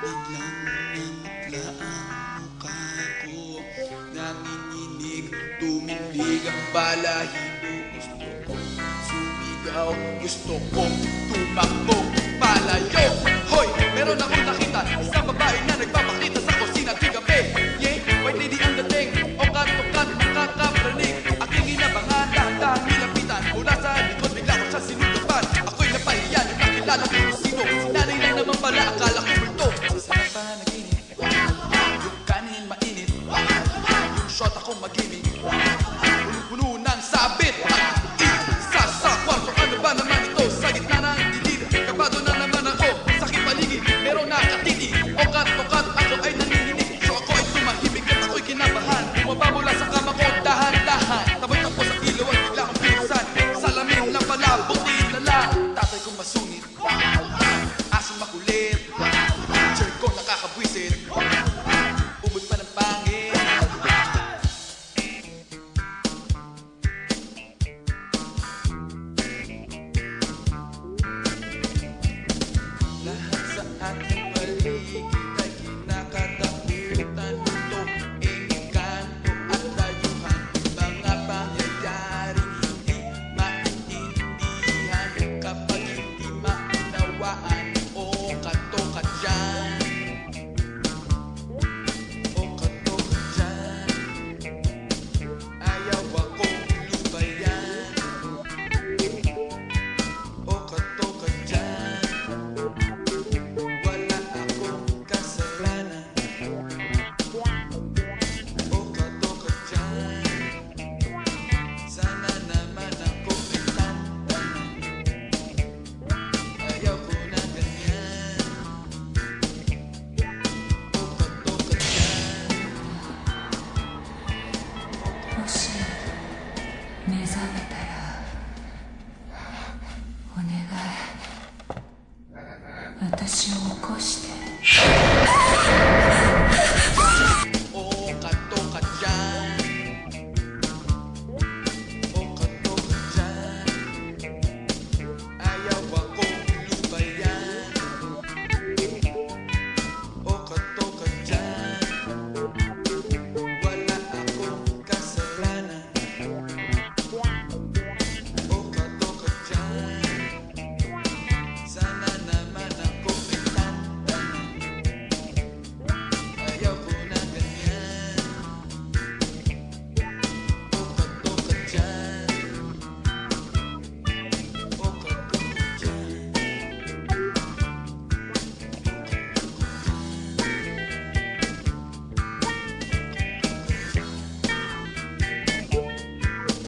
Biglang namutla ang mukha ko, nanginginig, tumilig ang balahibo. Gusto kong sumigaw, gusto kong tumakbo, palayo. Hoy, meron akong nakita, isang babae na nagpapakita sa kusina tuwing gabi. Yeah, white lady ang dating, okat-okat, nakakapranig. Aking inabangan, dahan-dahan nilapitan, mula sa likod bigla ko siya sinugapan. Ako'y napahiya, nung nakilala ko kung sino. Sinanay lang naman pala, akala ko multo. Sa sarap panaginip, yung kanin mainit, yung shot akong mag-ibig, punong-puno ng sabit. Isa sa kwarto, ano ba naman ito? Sa gitna ng dilim, kabado na naman ako. Sa aking paligid, meron nakatiti, okat-okat.